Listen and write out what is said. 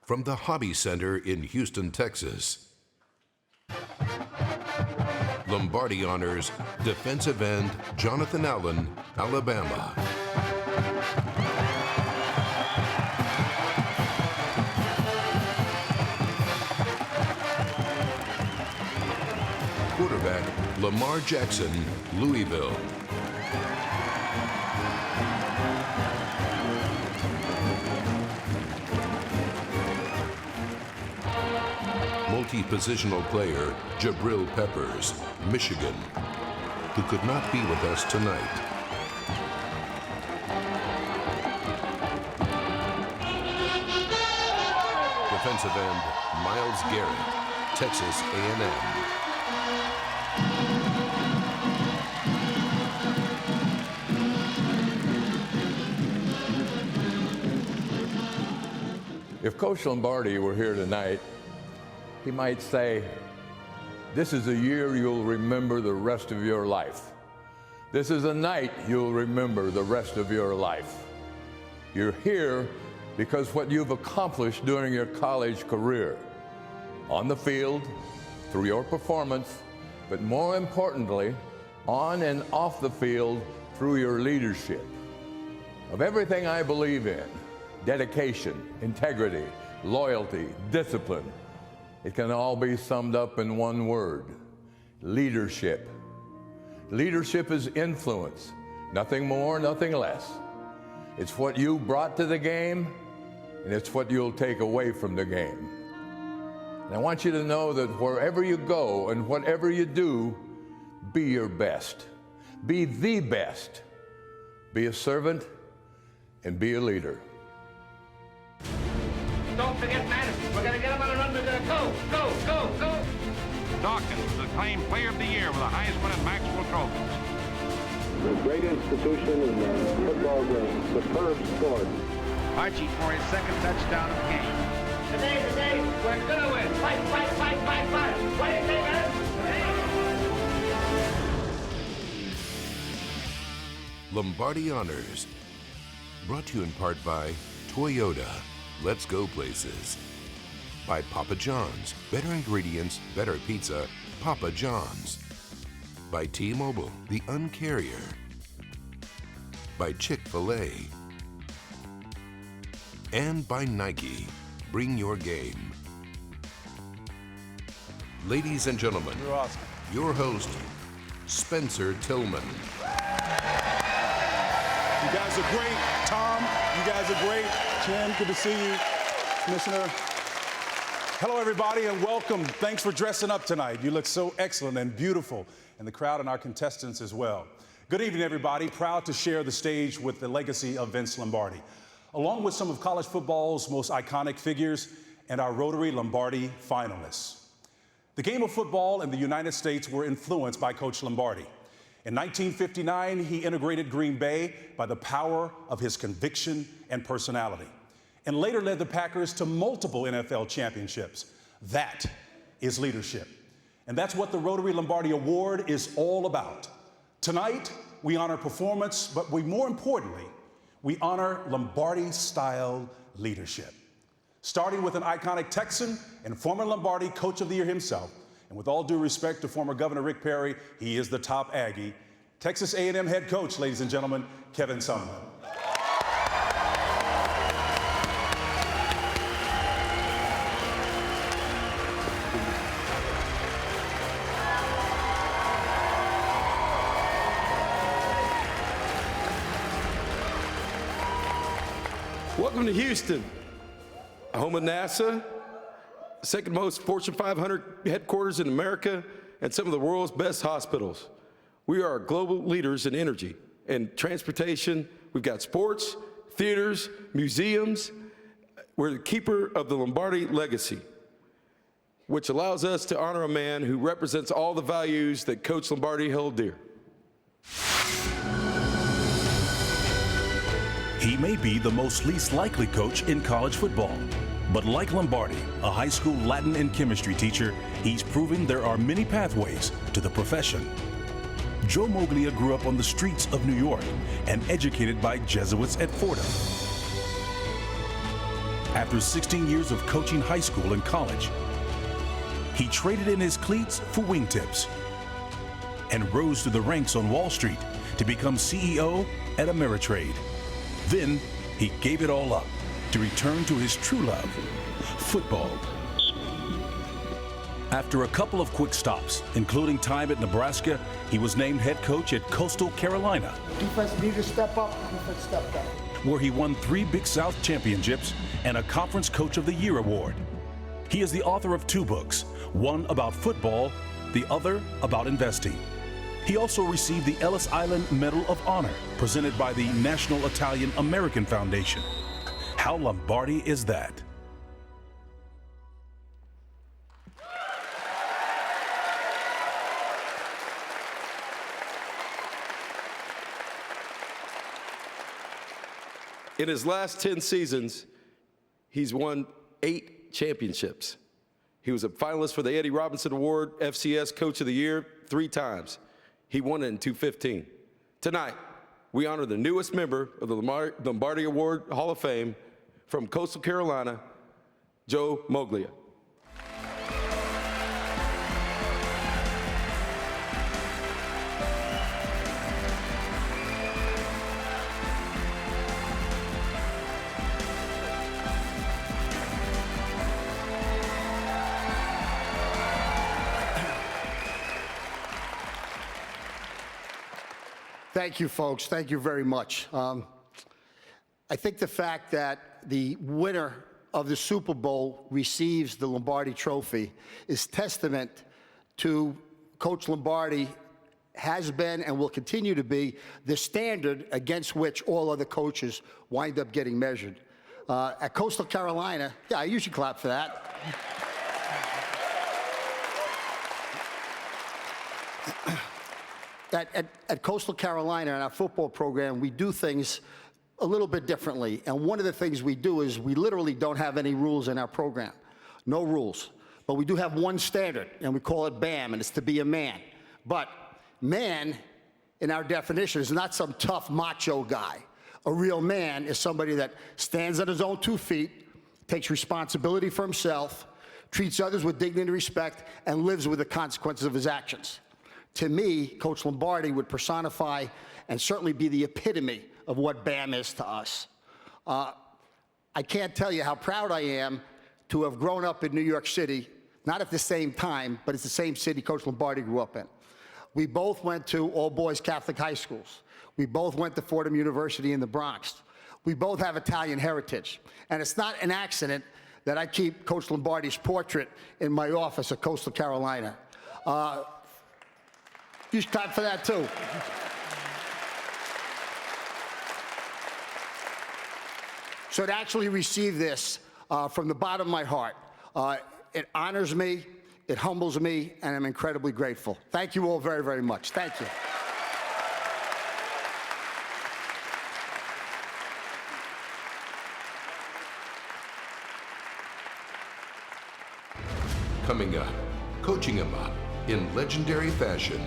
from the Hobby Center in Houston, Texas. Lombardi Honors defensive end Jonathan Allen, Alabama. Quarterback Lamar Jackson, Louisville. Multi-positional player Jabril Peppers, Michigan, who could not be with us tonight. Defensive end Myles Garrett, Texas A&M. If Coach Lombardi were here tonight, he might say, this is a year you'll remember the rest of your life. This is a night you'll remember the rest of your life. You're here because what you've accomplished during your college career, on the field, through your performance, but more importantly, on and off the field through your leadership. Of everything I believe in, dedication, integrity, loyalty, discipline, it can all be summed up in one word: leadership. Leadership is influence, nothing more, nothing less. It's what you brought to the game, and it's what you'll take away from the game. And I want you to know that wherever you go and whatever you do, be your best. Be the best. Be a servant and be a leader. Don't forget Madison. We're going to get him on a run. We're going to go, go, go, go. Dawkins, acclaimed Player of the Year with the Heisman and Maxwell trophies. A great institution in the football game. Superb sport. Archie for his second touchdown of the game. Today, we're going to win. Fight, fight, fight, fight, fight. What do you think, man? Lombardi Honors, brought to you in part by Toyota. Let's go places. By Papa John's, better ingredients, better pizza, Papa John's. By T-Mobile, the Uncarrier. By Chick-fil-A. And by Nike, bring your game. Ladies and gentlemen, You're awesome. your host, Spencer Tillman. You guys are great. Tom, you guys are great. Ken, good to see you. Commissioner. Hello, everybody, and welcome. Thanks for dressing up tonight. You look so excellent and beautiful, and the crowd and our contestants as well. Good evening, everybody. Proud to share the stage with the legacy of Vince Lombardi, along with some of college football's most iconic figures and our Rotary Lombardi finalists. The game of football in the United States were influenced by Coach Lombardi. In 1959, he integrated Green Bay by the power of his conviction and personality, and later led the Packers to multiple NFL championships. That is leadership. And that's what the Rotary Lombardi Award is all about. Tonight, we honor performance, but more importantly, we honor Lombardi-style leadership. Starting with an iconic Texan and former Lombardi Coach of the Year himself, and with all due respect to former Governor Rick Perry, he is the top Aggie. Texas A&M head coach, ladies and gentlemen, Kevin Sumlin. Welcome to Houston, home of NASA, second most Fortune 500 headquarters in America, and some of the world's best hospitals. We are global leaders in energy and transportation. We've got sports, theaters, museums. We're the keeper of the Lombardi legacy, which allows us to honor a man who represents all the values that Coach Lombardi held dear. He may be the most least likely coach in college football, but like Lombardi, a high school Latin and chemistry teacher, he's proven there are many pathways to the profession. Joe Moglia grew up on the streets of New York and educated by Jesuits at Fordham. after 16 years of coaching high school and college. He traded in his cleats for wingtips and rose to the ranks on Wall Street to become CEO at Ameritrade. Then he gave it all up to return to his true love, football. After a couple of quick stops, including time at Nebraska, he was named head coach at Coastal Carolina. Defense needed to step up, defense stepped up. Where he won 3 Big South championships and a Conference Coach of the Year award. He is the author of 2 books, one about football, the other about investing. He also received the Ellis Island Medal of Honor, presented by the National Italian American Foundation. How Lombardi is that? In his last 10 seasons, he's won 8 championships. He was a finalist for the Eddie Robinson Award, FCS Coach of the Year 3 times. He won it in 2015. Tonight, we honor the newest member of the Lombardi Award Hall of Fame from Coastal Carolina, Joe Moglia. Thank you, folks. Thank you very much. I think the fact that the winner of the Super Bowl receives the Lombardi Trophy is testament to Coach Lombardi has been and will continue to be the standard against which all other coaches wind up getting measured. At Coastal Carolina, yeah, I usually clap for that. At Coastal Carolina, in our football program, we do things a little bit differently. And one of the things we do is we literally don't have any rules in our program. No rules. But we do have one standard, and we call it BAM, and it's to be a man. But man, in our definition, is not some tough macho guy. A real man is somebody that stands on his own 2 feet, takes responsibility for himself, treats others with dignity and respect, and lives with the consequences of his actions. To me, Coach Lombardi would personify and certainly be the epitome of what BAM is to us. I can't tell you how proud I am to have grown up in New York City, not at the same time, but it's the same city Coach Lombardi grew up in. We both went to all-boys Catholic high schools. We both went to Fordham University in the Bronx. We both have Italian heritage. And it's not an accident that I keep Coach Lombardi's portrait in my office at Coastal Carolina. You should clap for that, too. So to actually receive this from the bottom of my heart, it honors me, it humbles me, and I'm incredibly grateful. Thank you all very, very much. Thank you. Coming up, coaching him up in legendary fashion.